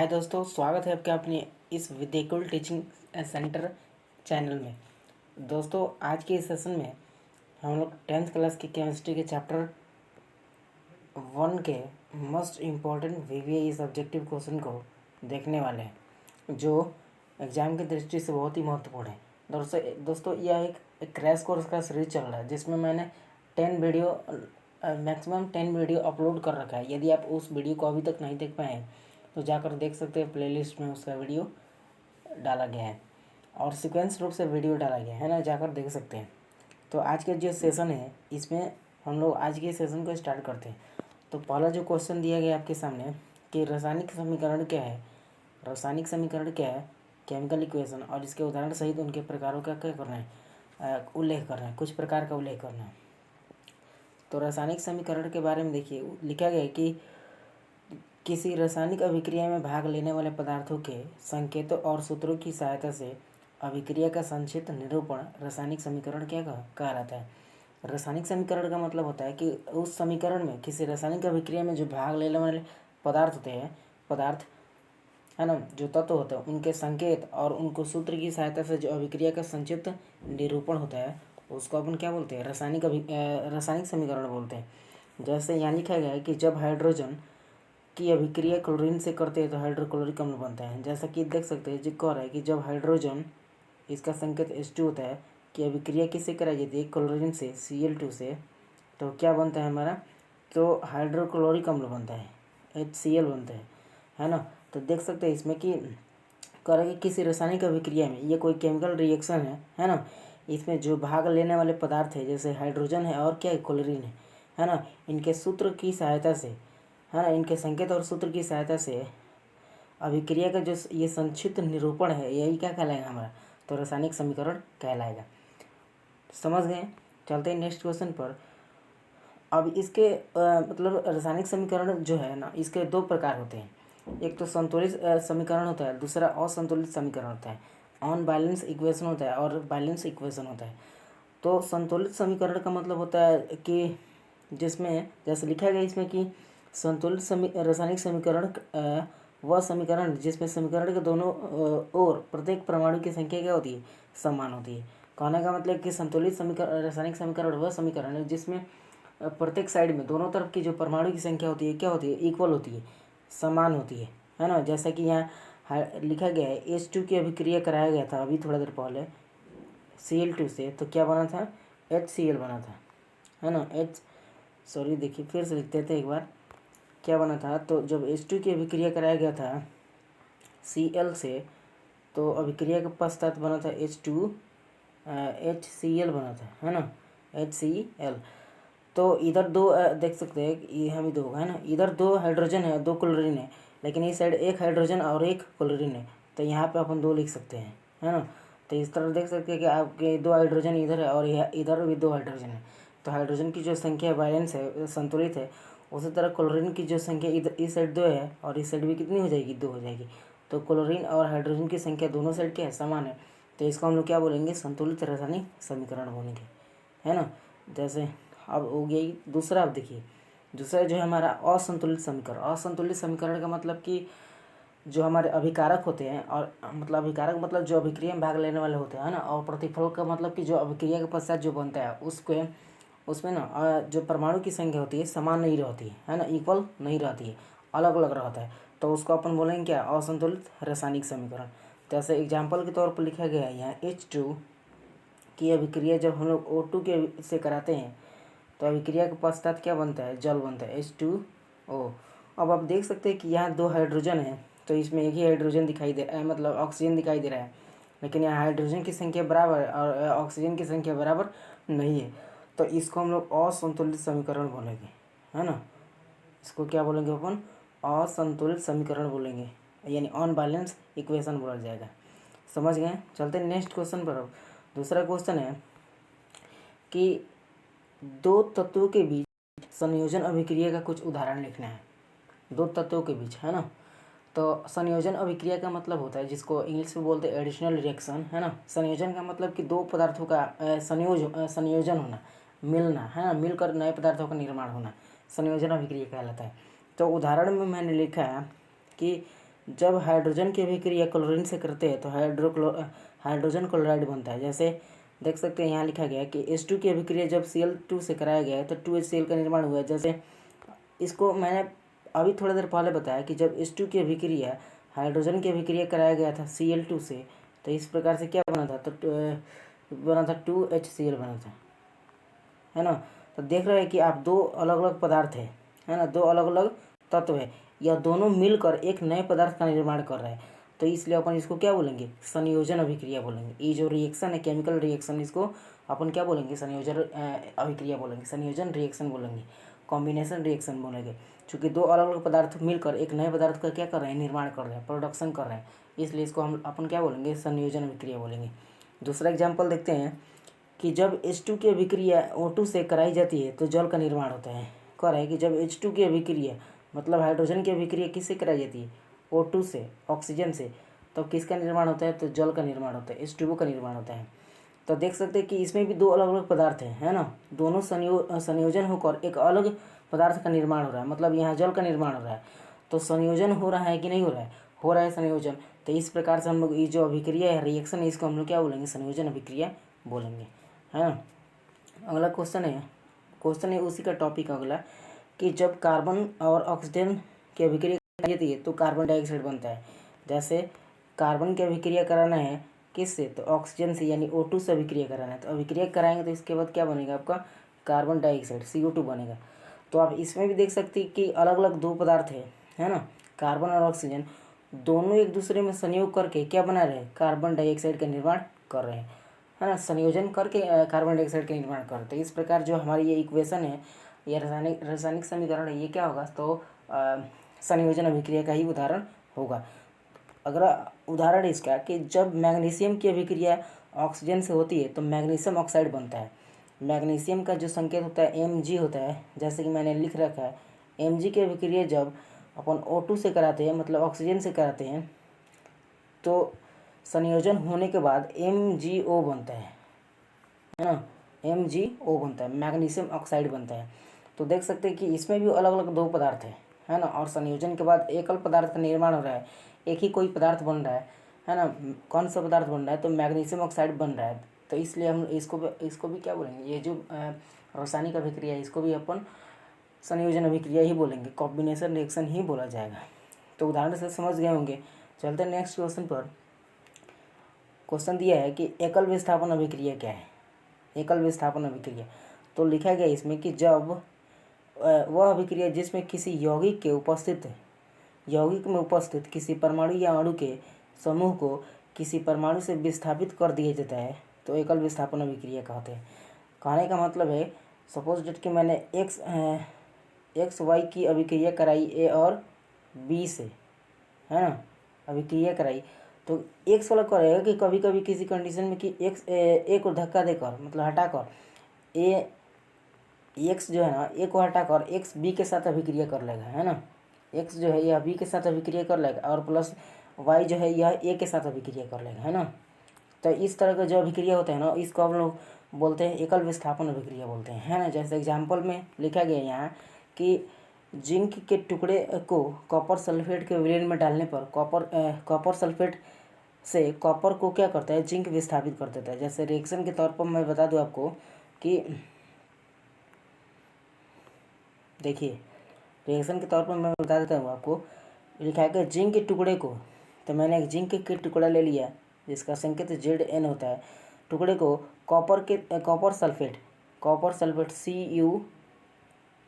हाय दोस्तों, स्वागत है आपका अपने इस विद्याकुल टीचिंग सेंटर चैनल में। दोस्तों, आज के इस सेशन में हम लोग 10th क्लास की केमिस्ट्री के चैप्टर 1 के most important VVI subjective question को देखने वाले हैं, जो एग्ज़ाम की दृष्टि से बहुत ही महत्वपूर्ण है। दोस्तों यह एक क्रैश कोर्स का सीरीज चल रहा है, जिसमें मैंने 10 वीडियो मैक्सिमम 10 वीडियो अपलोड कर रखा है। यदि आप उस वीडियो को अभी तक नहीं देख पाए हैं तो जाकर देख सकते हैं, प्लेलिस्ट में उसका वीडियो डाला गया है और सीक्वेंस रूप से वीडियो डाला गया है ना, जाकर देख सकते हैं। तो आज के जो सेशन है, इसमें हम लोग आज के सेशन को स्टार्ट करते हैं। तो पहला जो क्वेश्चन दिया गया आपके सामने कि रासायनिक समीकरण क्या है, रासायनिक समीकरण क्या है, केमिकल इक्वेशन, और इसके उदाहरण सहित उनके प्रकारों का क्या करना है, उल्लेख करना है, कुछ प्रकार का उल्लेख करना है। तो रासायनिक समीकरण के बारे में देखिए, लिखा गया है कि किसी रासायनिक अभिक्रिया में भाग लेने वाले पदार्थों के संकेतों और सूत्रों की सहायता से अभिक्रिया का संक्षिप्त निरूपण रासायनिक समीकरण क्या कहा जाता है। रासायनिक समीकरण का मतलब होता है कि उस समीकरण में किसी रासायनिक अभिक्रिया में जो भाग लेने वाले पदार्थ होते हैं, पदार्थ है ना, जो तत्व होते हैं, उनके संकेत और उनको सूत्र की सहायता से जो अभिक्रिया का संक्षिप्त निरूपण होता है, उसको अपन क्या बोलते हैं, रासायनिक समीकरण बोलते हैं। जैसे यहाँ लिखा गया है कि जब हाइड्रोजन की अभिक्रिया क्लोरीन से करते हैं तो हाइड्रोक्लोरिक अम्ल बनता है। जैसा कि देख सकते हैं, जो कह रहा है कि जब हाइड्रोजन, इसका संकेत H2 होता है, कि अभिक्रिया किससे कराई जाती है, क्लोरीन से, Cl2 से, तो क्या बनता है हमारा, तो हाइड्रोक्लोरिक अम्ल बनता है, HCl बनता है ना। तो देख सकते हैं इसमें कि कह रहा है कि किसी रासायनिक अभिक्रिया में, ये कोई केमिकल रिएक्शन है ना, इसमें जो भाग लेने वाले पदार्थ है, जैसे हाइड्रोजन है और क्या है, क्लोरीन है ना, इनके सूत्र की सहायता से, है ना, इनके संकेत और सूत्र की सहायता से अभिक्रिया का जो ये संक्षिप्त निरूपण है, यही क्या कहलाएगा हमारा, तो रासायनिक समीकरण कहलाएगा। समझ गए। चलते हैं नेक्स्ट क्वेश्चन पर। अब इसके मतलब रासायनिक समीकरण जो है ना, इसके दो प्रकार होते हैं। एक तो संतुलित समीकरण होता है, दूसरा असंतुलित समीकरण होता है। ऑन बैलेंस इक्वेशन होता है और बैलेंस इक्वेशन होता है। तो संतुलित समीकरण का मतलब होता है कि जिसमें जैसे लिखा गया इसमें कि संतुलित रासायनिक समीकरण वह समीकरण जिसमें समीकरण के दोनों ओर प्रत्येक परमाणु की संख्या क्या होती है, समान होती है। कहने का मतलब कि संतुलित समीकरण, रासायनिक समीकरण वह समीकरण है जिसमें प्रत्येक साइड में दोनों तरफ की जो परमाणु की संख्या होती है क्या होती है, इक्वल होती है, समान होती है ना। जैसा कि यहाँ लिखा गया है, H2 की अभिक्रिया कराया गया था अभी थोड़ा देर पहले Cl2 से, तो क्या बना था, HCl बना था, है ना। देखिए फिर से लिखते थे एक बार, क्या बना था, तो जब H2 की अभिक्रिया कराया गया था Cl से, तो अभिक्रिया के पश्चात बना था HCl बना था, है ना, HCl। तो इधर दो देख सकते हैं, ये हम दो है ना, इधर दो हाइड्रोजन है, दो क्लोरीन है, लेकिन इस साइड एक हाइड्रोजन और एक क्लोरीन है, तो यहाँ पे अपन दो लिख सकते हैं, है ना। तो इस तरह देख सकते हैं कि आपके दो हाइड्रोजन इधर है और इधर भी दो हाइड्रोजन है। तो हाइड्रोजन की जो संख्या बैलेंस है, संतुलित है। उसी तरह क्लोरीन की जो संख्या इधर इस साइड दो है और इस साइड भी कितनी हो जाएगी, दो हो जाएगी। तो क्लोरीन और हाइड्रोजन की संख्या दोनों साइड क्या है, समान है। तो इसको हम लोग क्या बोलेंगे, संतुलित रासायनिक समीकरण बोलेंगे, है ना। जैसे अब हो गया दूसरा। अब देखिए दूसरा जो है हमारा असंतुलित समीकरण। असंतुलित समीकरण का मतलब कि जो हमारे अभिकारक होते हैं, और मतलब अभिकारक मतलब जो अभिक्रिया में भाग लेने वाले होते हैं ना, और प्रतिफल का मतलब कि जो अभिक्रिया के पश्चात जो बनता है उसके उसमें ना जो परमाणु की संख्या होती है समान नहीं रहती है ना, इक्वल नहीं रहती है, अलग अलग रहता है। तो उसको अपन बोलेंगे क्या, असंतुलित रासायनिक समीकरण। जैसे एग्जाम्पल के तौर पर लिखा गया है यहाँ, H2 की अभिक्रिया जब हम लोग O2 के से कराते हैं तो अभिक्रिया के पश्चात क्या बनता है, जल बनता है, H2O। अब आप देख सकते हैं कि यहाँ दो हाइड्रोजन है, तो इसमें एक ही हाइड्रोजन दिखाई दे रहा है, मतलब ऑक्सीजन दिखाई दे रहा है, लेकिन यहाँ हाइड्रोजन की संख्या बराबर है और ऑक्सीजन की संख्या बराबर नहीं है। तो इसको हम लोग असंतुलित समीकरण बोलेंगे, है ना। इसको क्या बोलेंगे अपन, असंतुलित समीकरण बोलेंगे, यानी अनबैलेंस इक्वेशन बोला जाएगा। समझ गए। चलते हैं नेक्स्ट क्वेश्चन पर। अब दूसरा क्वेश्चन है कि दो तत्वों के बीच संयोजन अभिक्रिया का कुछ उदाहरण लिखना है। दो तत्वों के बीच, है ना। तो संयोजन अभिक्रिया का मतलब होता है, जिसको इंग्लिश में बोलते हैं एडिशनल रिएक्शन, है ना। संयोजन का मतलब कि दो पदार्थों का संयोजन होना, मिलना, है ना, मिलकर नए पदार्थों का निर्माण होना, संयोजन अभिक्रिया कहलाता है। तो उदाहरण में मैंने लिखा है कि जब हाइड्रोजन की अभिक्रिया क्लोरीन से करते हैं तो हाइड्रोजन क्लोराइड बनता है। जैसे देख सकते हैं यहाँ लिखा गया है कि H2 की अभिक्रिया जब Cl2 से कराया गया है तो 2HCl का निर्माण हुआ है। जैसे इसको मैंने अभी थोड़ी देर पहले बताया कि जब H2 की अभिक्रिया हाइड्रोजन की अभिक्रिया कराया गया था Cl2 से, तो इस प्रकार से क्या बना था, तो बना था 2HCl बना था, है ना। तो देख रहे हैं कि आप दो अलग अलग पदार्थ है ना, दो अलग अलग तत्व है, यह दोनों मिलकर एक नए पदार्थ का निर्माण कर रहे हैं। तो इसलिए अपन इसको क्या बोलेंगे, संयोजन अभिक्रिया बोलेंगे। ये जो रिएक्शन है, केमिकल रिएक्शन, इसको अपन क्या बोलेंगे, संयोजन अभिक्रिया बोलेंगे, संयोजन रिएक्शन बोलेंगे, कॉम्बिनेशन रिएक्शन बोलेंगे। चूँकि दो अलग अलग पदार्थ मिलकर एक नए पदार्थ का क्या कर रहे हैं, निर्माण कर रहे हैं, प्रोडक्शन कर रहे हैं, इसलिए इसको हम अपन क्या बोलेंगे, संयोजन अभिक्रिया बोलेंगे। दूसरा एग्जाम्पल देखते हैं कि जब H2 की अभिक्रिया O2 से कराई जाती है तो जल का निर्माण होता है। कह रहा है कि जब H2 की अभिक्रिया मतलब हाइड्रोजन की अभिक्रिया किससे कराई जाती है, O2 से, ऑक्सीजन से, तब किसका निर्माण होता है, तो जल का निर्माण होता है, H2O का निर्माण होता है। तो देख सकते हैं कि इसमें भी दो अलग अलग पदार्थ हैं, है ना, दोनों संयोजन होकर एक अलग पदार्थ का निर्माण हो रहा है, मतलब यहाँ जल का निर्माण हो रहा है। तो संयोजन हो रहा है कि नहीं हो रहा है, हो रहा है संयोजन। तो इस प्रकार से हम लोग ये जो अभिक्रिया है, रिएक्शन है, इसको हम लोग क्या बोलेंगे, संयोजन अभिक्रिया बोलेंगे, है ना। अगला क्वेश्चन है उसी का टॉपिक अगला, कि जब कार्बन और ऑक्सीजन की अभिक्रिया कराई जाती है तो कार्बन डाइऑक्साइड बनता है। जैसे कार्बन की अभिक्रिया कराना है किससे, तो ऑक्सीजन से, यानी O2 से अभिक्रिया कराना है। तो अभिक्रिया कराएंगे तो इसके बाद क्या बनेगा आपका, कार्बन डाइऑक्साइड, CO2 बनेगा। तो आप इसमें भी देख सकते हैं कि अलग अलग दो पदार्थ है ना, कार्बन और ऑक्सीजन, दोनों एक दूसरे में संयोग करके क्या बना रहे हैं, कार्बन डाइऑक्साइड का निर्माण कर रहे हैं, है ना, संयोजन करके कार्बन डाइऑक्साइड का निर्माण करते हैं। इस प्रकार जो हमारी ये इक्वेशन है, ये रासायनिक समीकरण है, ये क्या होगा, तो संयोजन अभिक्रिया का ही उदाहरण होगा। अगला उदाहरण इसका कि जब मैग्नीशियम की अभिक्रिया ऑक्सीजन से होती है तो मैग्नीशियम ऑक्साइड बनता है। मैग्नीशियम का जो संकेत होता है Mg होता है, जैसे कि मैंने लिख रखा है, Mg की अभिक्रिया जब अपन O2 से कराते हैं, मतलब ऑक्सीजन से कराते हैं, तो संयोजन होने के बाद MgO बनता है ना, MgO बनता है, मैग्नीशियम ऑक्साइड बनता है। तो देख सकते हैं कि इसमें भी अलग अलग दो पदार्थ है ना, और संयोजन के बाद एकल पदार्थ का निर्माण हो रहा है, एक ही कोई पदार्थ बन रहा है ना। कौन सा पदार्थ बन रहा है, तो मैग्नीशियम ऑक्साइड बन रहा है। तो इसलिए हम इसको भी क्या बोलेंगे, ये जो रासायनिक अभिक्रिया है, इसको भी अपन संयोजन अभिक्रिया ही बोलेंगे, कॉम्बिनेशन रिएक्शन ही बोला जाएगा। तो उदाहरण से समझ गए होंगे। चलते हैं नेक्स्ट क्वेश्चन पर। क्वेश्चन दिया है कि एकल विस्थापन अभिक्रिया क्या है। एकल विस्थापन अभिक्रिया, तो लिखा गया इसमें कि जब वह अभिक्रिया जिसमें किसी यौगिक में उपस्थित किसी परमाणु या अणु के समूह को किसी परमाणु से विस्थापित कर दिया जाता है तो एकल विस्थापन अभिक्रिया कहते हैं। कहने का मतलब है, सपोज डेट कि मैंने एक्स वाई की अभिक्रिया कराई ए और बी से, है ना, अभिक्रिया कराई, तो एक्स वाला करेगा कि कभी कभी किसी कंडीशन में कि ए को धक्का देकर, मतलब हटाकर, एक्स जो है ना, ए को हटाकर एक्स बी के साथ अभिक्रिया कर लेगा, है ना, एक्स जो है यह बी के साथ अभिक्रिया कर लेगा, और प्लस वाई जो है यह ए के साथ अभिक्रिया कर लेगा, है ना। तो इस तरह का जो अभिक्रिया होता है ना, इसको हम लोग बोलते हैं एकल विस्थापन अभिक्रिया बोलते हैं, है ना। जैसे एग्जाम्पल में लिखा गया यहाँ कि जिंक के टुकड़े को कॉपर सल्फेट के विलयन में डालने पर कॉपर सल्फेट से कॉपर को क्या करता है, जिंक विस्थापित कर देता है। जैसे रिएक्शन के तौर पर मैं बता दूं आपको कि देखिए, रिएक्शन के तौर पर मैं बता देता हूँ आपको, लिखा है कि जिंक के टुकड़े को, तो मैंने एक जिंक के टुकड़ा ले लिया जिसका संकेत Zn होता है, टुकड़े को कॉपर सल्फेट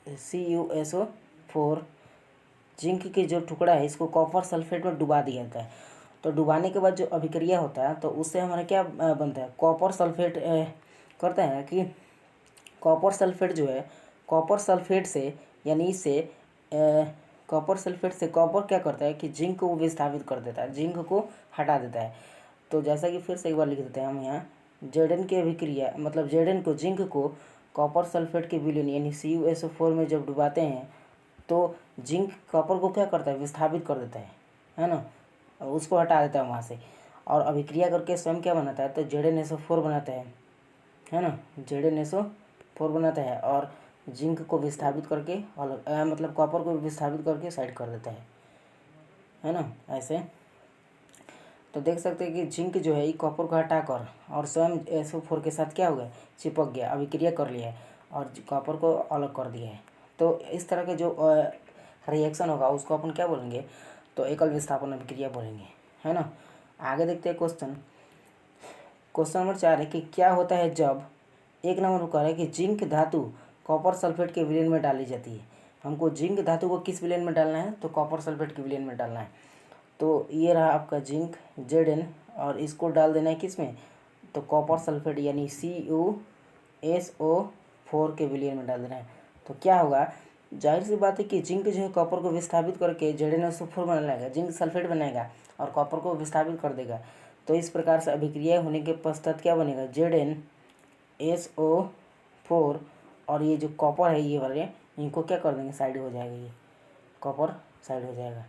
CuSO4, जिंक के जो टुकड़ा है इसको कॉपर सल्फेट में डुबा दिया जाता है। तो डुबाने के बाद जो अभिक्रिया होता है तो उससे हमारा क्या बनता है, कॉपर सल्फेट करता है कि कॉपर सल्फेट जो है, कॉपर सल्फेट से, यानी इससे कॉपर सल्फेट से कॉपर क्या करता है कि जिंक को विस्थापित कर देता है, जिंक को हटा देता है। तो जैसा कि फिर से एक बार लिख देते हैं हम यहाँ, Zn की अभिक्रिया, मतलब Zn को, जिंक को कॉपर सल्फेट के विलयन यानी CuSO4 में जब डुबाते हैं तो जिंक कॉपर को क्या करता है, विस्थापित कर देता है ना, उसको हटा देता है वहाँ से, और अभिक्रिया करके स्वयं क्या बनाता है, तो ZnSO4 बनाता है ना, ZnSO4 बनाता है, और जिंक को विस्थापित करके, मतलब कॉपर को विस्थापित करके साइड कर देता है। है ना, ऐसे। तो देख सकते हैं कि जिंक जो है ये कॉपर को हटाकर और स्वयं SO4 के साथ क्या हो गया, चिपक गया, अभिक्रिया कर लिया है और कॉपर को अलग कर दिया है। तो इस तरह के जो रिएक्शन होगा उसको अपन क्या बोलेंगे, तो एकल विस्थापन अभिक्रिया बोलेंगे, है ना। आगे देखते हैं क्वेश्चन नंबर 4 है कि क्या होता है जब, एक नंबर को कह रहा है कि जिंक धातु कॉपर सल्फेट के विलयन में डाली जाती है। हमको जिंक धातु को किस विलयन में डालना है, तो कॉपर सल्फेट के विलयन में डालना है। तो ये रहा आपका जिंक Zn और इसको डाल देना है किस में, तो कॉपर सल्फेट यानी CuSO4 के विलयन में डाल देना है। तो क्या होगा, जाहिर सी बात है कि जिंक जो है कॉपर को विस्थापित करके ZnSO4 बनाएगा, जिंक सल्फेट बनाएगा और कॉपर को विस्थापित कर देगा। तो इस प्रकार से अभिक्रिया होने के पश्चात क्या बनेगा, ZnSO4 और ये जो कॉपर है ये वाले, इनको क्या कर देंगे, साइड हो जाएगा, ये कॉपर साइड हो जाएगा।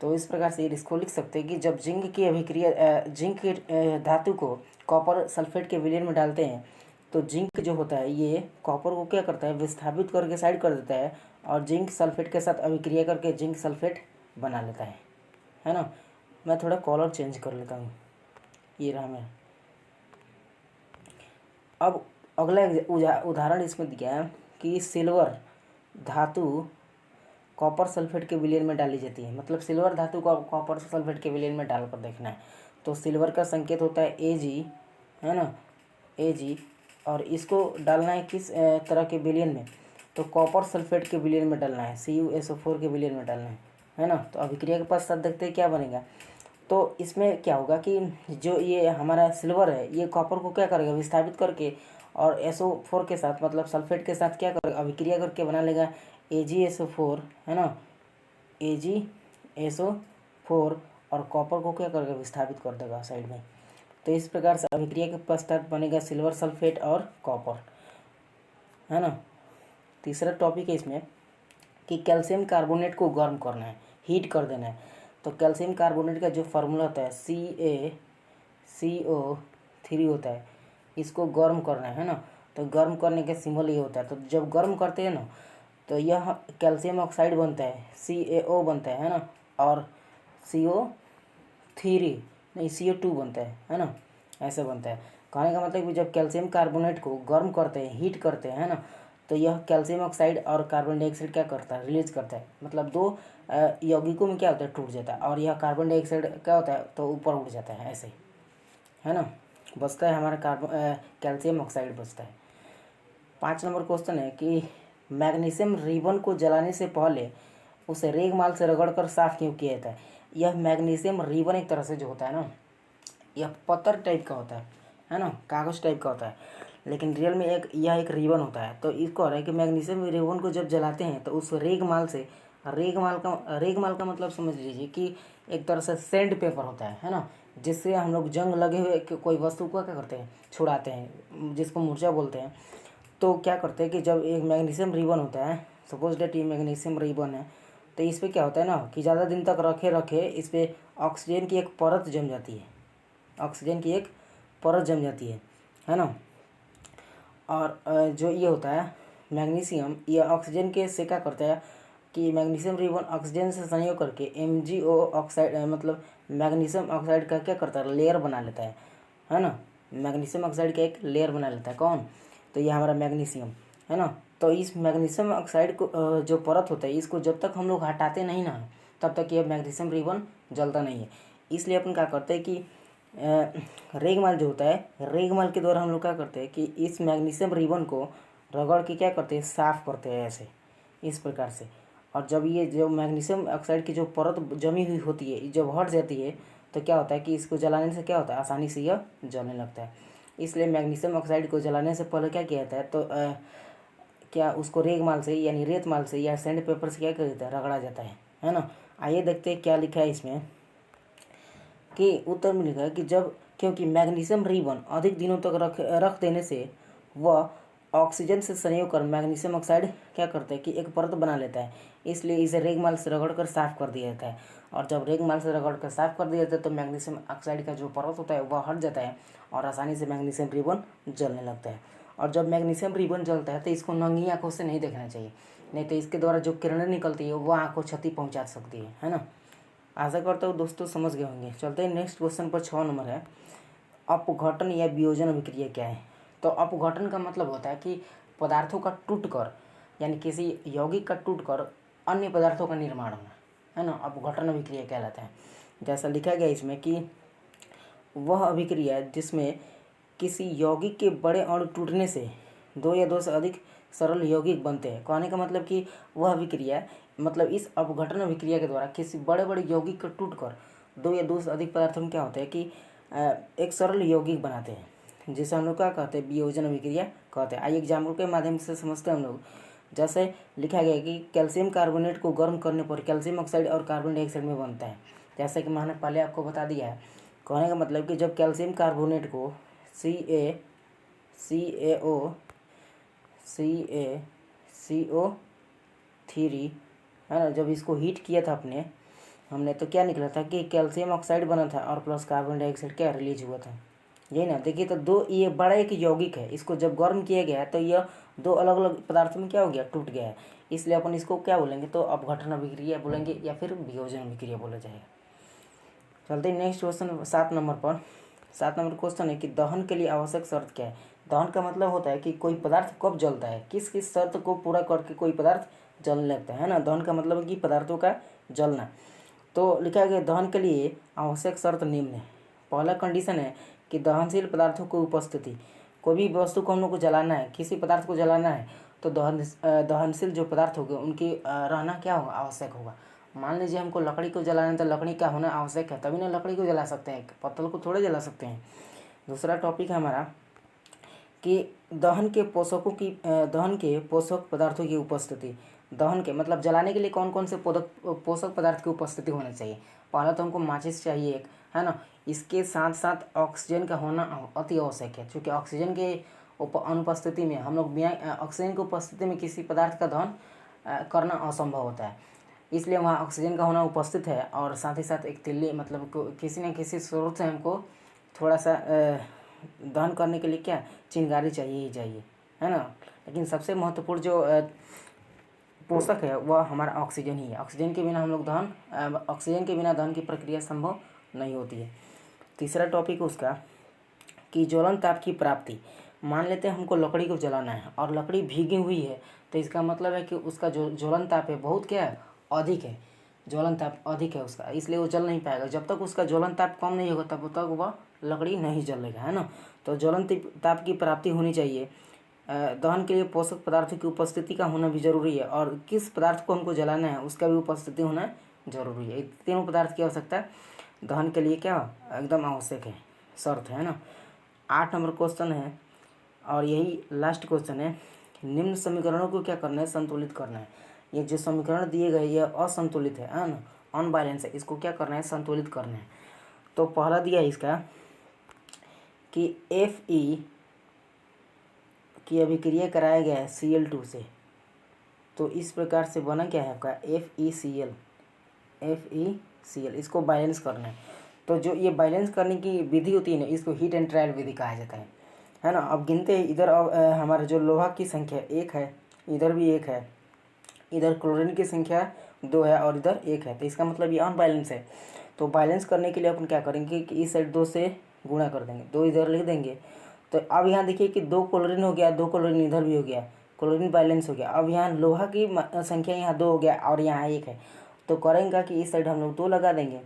तो इस प्रकार से इसको लिख सकते हैं कि जब जिंक की अभिक्रिया जिंक की धातु को कॉपर सल्फेट के विलयन में डालते हैं तो जिंक जो होता है ये कॉपर को क्या करता है, विस्थापित करके साइड कर देता है और जिंक सल्फेट के साथ अभिक्रिया करके जिंक सल्फेट बना लेता है ना। मैं थोड़ा कलर चेंज कर लेता हूँ, ये रहा मैं। अब अगला उदाहरण इसमें दिया है कि सिल्वर धातु कॉपर सल्फेट के विलयन में डाली जाती है, मतलब सिल्वर धातु को कॉपर सल्फेट के विलयन में डालकर देखना है। तो सिल्वर का संकेत होता है Ag, है ना, Ag, और इसको डालना है किस तरह के विलयन में, तो कॉपर सल्फेट के विलयन में डालना है, CuSO4 के विलयन में डालना है ना। तो अभिक्रिया के पश्चात देखते हैं क्या बनेगा। तो इसमें क्या होगा कि जो ये हमारा सिल्वर है ये कॉपर को क्या करेगा, विस्थापित करके और SO4 के साथ मतलब सल्फेट के साथ क्या करेगा, अभिक्रिया करके बना लेगा AgSO4, है ना, AgSO4 और कॉपर को क्या करेगा, विस्थापित कर देगा साइड में। तो इस प्रकार से अभिक्रिया के पश्चात बनेगा सिल्वर सल्फेट और कॉपर, है ना। तीसरा टॉपिक है इसमें कि कैल्शियम कार्बोनेट को गर्म करना है, हीट कर देना है। तो कैल्शियम कार्बोनेट का जो फार्मूला होता है CaCO3 होता है, इसको गर्म करना है ना। तो गर्म करने का सिंबल ये होता है। तो जब गर्म करते हैं ना तो यह कैल्शियम ऑक्साइड बनता है, CaO बनता है ना, और CO3 नहीं CO2 बनता है ना, ऐसा बनता है। कहने का मतलब कि जब कैल्शियम कार्बोनेट को गर्म करते हैं, हीट करते हैं, है ना, तो यह कैल्शियम ऑक्साइड और कार्बन डाइऑक्साइड क्या करता है, रिलीज करता है। मतलब दो यौगिकों में क्या होता है, टूट जाता है, और यह कार्बन डाइऑक्साइड क्या होता है, तो ऊपर उठ जाता है, ऐसे, है ना, बचता है हमारा कैल्शियम ऑक्साइड बचता है। 5 नंबर क्वेश्चन है कि मैग्नीशियम रिबन को जलाने से पहले उसे रेगमाल से रगड़कर साफ क्यों किया जाता है। यह मैग्नीशियम रिबन एक तरह से जो होता है ना, यह पत्थर टाइप का होता है ना, कागज़ टाइप का होता है, लेकिन रियल में यह एक रिबन होता है। तो इसको हो रहा है कि मैग्नीशियम रिबन को जब जलाते हैं तो उस रेगमाल से, रेगमाल का मतलब समझ लीजिए कि एक तरह से सैंड पेपर होता है ना, जिससे हम लोग जंग लगे हुए कोई वस्तु को क्या करते हैं, छुड़ाते हैं, जिसको मूर्छा बोलते हैं। तो क्या करते हैं कि जब एक मैग्नीशियम रिबन होता है, सपोज डेट ये मैग्नीशियम रिबन है, तो इस पर क्या होता है ना कि ज़्यादा दिन तक रखे इस पर ऑक्सीजन की एक परत जम जाती है, ऑक्सीजन की एक परत जम जाती है ना। और जो ये होता है मैग्नीशियम, ये ऑक्सीजन के से क्या करता है कि मैग्नीशियम रिबन ऑक्सीजन से संयोग करके MgO ऑक्साइड मतलब मैग्नीशियम ऑक्साइड का क्या करता है, लेयर बना लेता है ना। मैग्नीशियम ऑक्साइड का एक लेयर बना लेता है, कौन, तो ये हमारा मैग्नीशियम, है ना। तो इस मैग्नीशियम ऑक्साइड को जो परत होता है, इसको जब तक हम लोग हटाते नहीं ना तब तक ये मैग्नीशियम रिबन जलता नहीं है। इसलिए अपन क्या करते हैं कि रेगमाल जो होता है, रेगमाल के द्वारा हम लोग क्या करते हैं कि इस मैग्नीशियम रिबन को रगड़ के क्या करते हैं, साफ़ करते हैं ऐसे, इस प्रकार से। और जब ये जो मैग्नीशियम ऑक्साइड की जो परत जमी हुई होती है जब हट जाती है तो क्या होता है कि इसको जलाने से क्या होता है, आसानी से यह जलने लगता है। इसलिए मैग्नीशियम ऑक्साइड को जलाने से पहले क्या किया जाता है, तो क्या उसको रेगमाल से यानी रेतमाल से या सैंड पेपर से क्या किया जाता है, रगड़ा जाता है ना। आइए देखते हैं क्या लिखा है इसमें कि उत्तर में लिखा है कि जब, क्योंकि मैग्नीशियम रिबन अधिक दिनों तक रख देने से वह ऑक्सीजन से संयोग कर मैग्नीशियम ऑक्साइड क्या करता है कि एक परत बना लेता है, इसलिए इसे रेगमाल से रगड़कर साफ़ कर दिया जाता है। और जब रेगमाल से रगड़कर साफ़ कर दिया जाता है तो मैग्नीशियम ऑक्साइड का जो परत होता है वह हट जाता है और आसानी से मैग्नीशियम रिबन जलने लगता है। और जब मैग्नीशियम रिबन जलता है तो इसको नंगी आँखों से नहीं देखना चाहिए, नहीं तो इसके द्वारा जो किरणें निकलती है वो आँख को क्षति पहुँचा सकती है ना। आशा करता हूँ दोस्तों समझ गए होंगे। चलते हैं नेक्स्ट क्वेश्चन पर। 6 नंबर है, अपघटन या वियोजन अभिक्रिया क्या है। तो अपघटन का मतलब होता है कि पदार्थों का टूटकर, यानी किसी यौगिक का टूटकर अन्य पदार्थों का निर्माण होना, है ना, अपघटन अभिक्रिया कहलाता है। जैसा लिखा गया इसमें कि वह अभिक्रिया जिसमें किसी यौगिक के बड़े अणु टूटने से दो या दो से अधिक सरल यौगिक बनते हैं। कहने का मतलब कि वह अभिक्रिया, मतलब इस अपघटन अभिक्रिया के द्वारा किसी बड़े बड़े यौगिक का टूटकर दो या दो से अधिक पदार्थों में क्या होता है कि एक सरल यौगिक बनाते हैं, जिसे हम लोग क्या कहते हैं, वियोजन अभिक्रिया कहते हैं। आइए एग्जाम्पल के माध्यम से समझते हैं हम लोग। जैसे लिखा गया कि कैल्शियम कार्बोनेट को गर्म करने पर कैल्शियम ऑक्साइड और कार्बन डाइऑक्साइड में बनता है। जैसे कि मैंने पहले आपको बता दिया है। कहने का मतलब कि जब कैल्शियम कार्बोनेट को CaCO3 है ना, जब इसको हीट किया था हमने तो क्या निकला था कि कैल्शियम ऑक्साइड बना था और प्लस कार्बन डाइऑक्साइड क्या रिलीज हुआ था। यही ना, देखिए तो दो, ये बड़ा एक यौगिक है, इसको जब गर्म किया गया है तो यह दो अलग अलग पदार्थों में क्या हो गया, टूट गया है। इसलिए अपन इसको क्या बोलेंगे, तो अपघटन अभिक्रिया बोलेंगे या फिर वियोजन अभिक्रिया बोला जाएगा। चलते हैं नेक्स्ट क्वेश्चन 7 नंबर पर। 7 नंबर क्वेश्चन है कि दहन के लिए आवश्यक शर्त क्या है। दहन का मतलब होता है कि कोई पदार्थ कब जलता है, किस किस शर्त को पूरा करके कोई पदार्थ जलने लगता है ना। दहन का मतलब है कि पदार्थों का जलना। तो लिखा गया दहन के लिए आवश्यक शर्त निम्न है। पहला कंडीशन है कि दहनशील पदार्थों की उपस्थिति। कोई भी वस्तु को हम लोग को जलाना है, किसी पदार्थ को जलाना है, तो दहनशील जो पदार्थ होंगे उनकी रहना क्या होगा, आवश्यक होगा। मान लीजिए हमको लकड़ी को जलाना है तो लकड़ी का होना आवश्यक है, तभी ना लकड़ी को जला सकते हैं, पत्थर को थोड़े जला सकते हैं। दूसरा टॉपिक है हमारा कि दहन के पोषक पदार्थों की उपस्थिति। दहन के मतलब जलाने के लिए कौन कौन से पोषक पदार्थ की उपस्थिति होना चाहिए। पहला तो हमको माचिस चाहिए एक, है ना। इसके साथ साथ ऑक्सीजन का होना अति आवश्यक है, क्योंकि ऑक्सीजन के अनुपस्थिति में हम लोग बिना ऑक्सीजन की उपस्थिति में किसी पदार्थ का दहन करना असंभव होता है। इसलिए वहाँ ऑक्सीजन का होना उपस्थित है, और साथ ही साथ एक तिल्ली, मतलब किसी न किसी स्रोत से हमको थोड़ा सा दहन करने के लिए क्या, चिंगारी चाहिए ही चाहिए, है ना। लेकिन सबसे महत्वपूर्ण जो पोषक है वह हमारा ऑक्सीजन ही है। ऑक्सीजन के बिना दहन की प्रक्रिया संभव नहीं होती है। तीसरा टॉपिक उसका कि ज्वलन ताप की प्राप्ति। मान लेते हैं हमको लकड़ी को जलाना है और लकड़ी भीगी हुई है, तो इसका मतलब है कि उसका जो ज्वलन ताप है बहुत क्या है, अधिक है। ज्वलन ताप अधिक है उसका, इसलिए वो जल नहीं पाएगा। जब तक उसका ज्वलन ताप कम नहीं होगा तब तक वह लकड़ी नहीं जलेगा, है ना। तो ज्वलन ताप की प्राप्ति होनी चाहिए। दहन के लिए पोषक पदार्थों की उपस्थिति का होना भी जरूरी है, और किस पदार्थ को हमको जलाना है उसका भी उपस्थिति होना जरूरी है। तीनों पदार्थ की आवश्यकता दहन के लिए क्या एकदम आवश्यक है, शर्त है ना। 8 नंबर क्वेश्चन है और यही लास्ट क्वेश्चन है। निम्न समीकरणों को क्या करना है, संतुलित करना है। ये जो समीकरण दिए गए ये असंतुलित है ना, अनबैलेंस है, इसको क्या करना है, संतुलित करना है। तो पहला दिया है इसका कि Fe की अभिक्रिया कराया गया है Cl2 से, तो इस प्रकार से बना क्या है आपका FeCl। इसको बैलेंस करना है। तो जो ये बैलेंस करने की विधि होती है ना, इसको हीट एंड ट्रायल विधि कहा जाता है ना। अब गिनते हैं, इधर हमारा जो लोहा की संख्या 1 है, इधर भी 1 है, इधर क्लोरीन की संख्या 2 है और इधर 1 है, तो इसका मतलब ये अनबैलेंस है। तो बैलेंस करने के लिए अपन क्या करेंगे कि इस साइड 2 से गुणा कर देंगे, 2 इधर लिख देंगे। तो अब यहाँ देखिए कि 2 क्लोरीन हो गया, 2 क्लोरीन इधर भी हो गया, क्लोरीन बैलेंस हो गया। अब यहाँ लोहा की संख्या यहाँ 2 हो गया और यहाँ 1 है, तो करेंगे कि इस साइड हम लोग 2 लगा देंगे।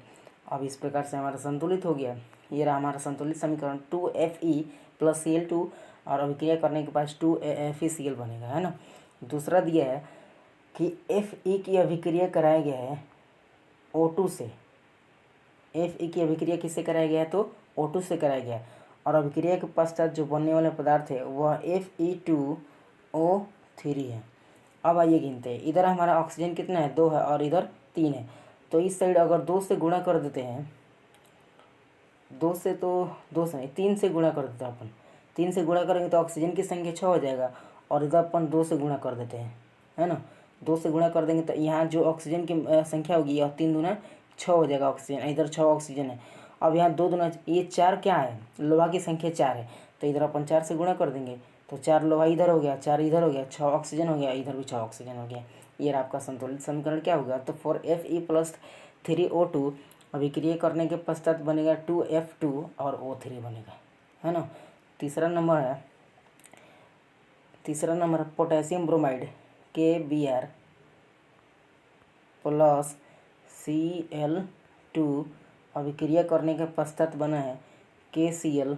अब इस प्रकार से हमारा संतुलित हो गया। ये रहा हमारा संतुलित समीकरण 2Fe + Cl2, और अभिक्रिया करने के पास 2FeCl बनेगा, है ना। दूसरा दिया है कि Fe की अभिक्रिया कराया गया है O2 से। Fe की अभिक्रिया किससे कराया गया है, तो O2 से कराया गया है, और अभिक्रिया के पश्चात जो बनने वाला पदार्थ है वह Fe2O3 है। अब आइए गिनते हैं, इधर हमारा ऑक्सीजन कितना है, 2 है और इधर 3 है। तो इस साइड अगर 2 से गुणा कर देते हैं, 2 से नहीं 3 से गुणा कर देते हैं अपन। 3 से गुणा करेंगे तो ऑक्सीजन की संख्या 6 हो जाएगा, और इधर अपन 2 से गुणा कर देते हैं, है ना। 2 से गुणा कर देंगे तो यहाँ जो ऑक्सीजन की संख्या होगी यह 3 दूना 6 हो जाएगा ऑक्सीजन, इधर 6 ऑक्सीजन है। अब यहाँ 2 दूना ये 4 क्या है, लोहा की संख्या 4 है, तो इधर अपन 4 से गुणा कर देंगे, तो 4 लोहा इधर हो गया, 4 इधर हो गया, 6 ऑक्सीजन हो गया, इधर भी 6 ऑक्सीजन हो गया। ये आपका संतुलित समीकरण क्या होगा, तो 4Fe + 3O2 अभिक्रिया करने के पश्चात बनेगा 2F2 और O3 बनेगा, है ना। तीसरा number potassium bromide KBr plus Cl2 अभिक्रिया करने के पश्चात बना है KCl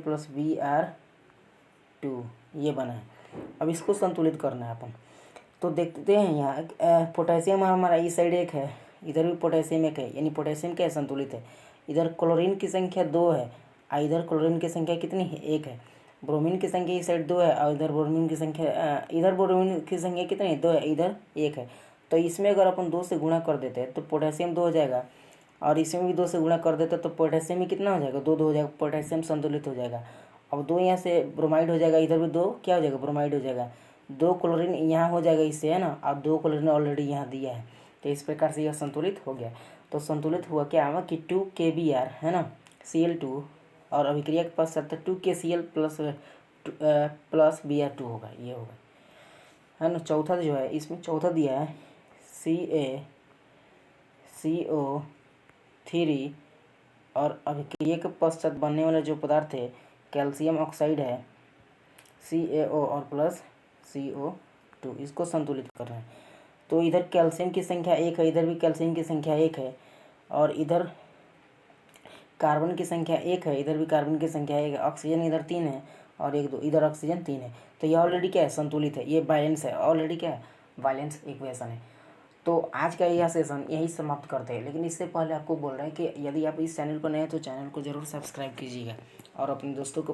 प्लस Br2, ये बना है। अब इसको संतुलित करना है अपन। तो देखते हैं यहाँ पोटेशियम हमारा इस साइड एक है, इधर भी पोटेशियम एक है, यानी पोटेशियम क्या है, संतुलित है। इधर क्लोरीन की संख्या 2 है और इधर क्लोरीन की संख्या कितनी है, 1 है। ब्रोमीन की संख्या इस साइड 2 है और इधर ब्रोमीन की संख्या कितनी है, 2 है, इधर 1 है। तो इसमें अगर अपन 2 से गुणा कर देते हैं तो पोटेशियम 2 हो जाएगा, और इसमें भी 2 से गुणा कर देते तो पोटेशियम ही कितना हो जाएगा, 2 हो जाएगा, पोटेशियम संतुलित हो जाएगा। अब 2 यहाँ से ब्रोमाइड हो जाएगा, इधर भी 2 क्या हो जाएगा, ब्रोमाइड हो जाएगा। 2 क्लोरीन यहाँ हो जाएगा इससे, है ना। अब 2 क्लोरीन ऑलरेडी यहाँ दिया है, तो इस प्रकार से यह संतुलित हो गया। तो संतुलित हुआ क्या हुआ कि 2 KBr, है ना, Cl2 और अभिक्रिया के पश्चात 2 KCl प्लस Br2 होगा, ये होगा, है ना। चौथा जो है, इसमें चौथा दिया है CaCO3 और अभिक्रिया के पश्चात बनने वाला जो पदार्थ है कैल्शियम ऑक्साइड है CaO और प्लस CO2, इसको संतुलित करना है। तो इधर कैल्शियम की संख्या 1 है, इधर भी कैल्शियम की संख्या 1 है, और इधर कार्बन की संख्या 1 है, इधर भी कार्बन की संख्या 1 है। ऑक्सीजन इधर 3 है और 1 2, इधर ऑक्सीजन 3 है। तो ये ऑलरेडी क्या है, संतुलित है, ये बैलेंस है, ऑलरेडी क्या है, बैलेंस इक्वेशन है। तो आज का यह सेशन यही समाप्त करते हैं, लेकिन इससे पहले आपको बोल रहे हैं कि यदि आप इस चैनल पर नए हैं तो चैनल को ज़रूर सब्सक्राइब कीजिएगा और अपने दोस्तों को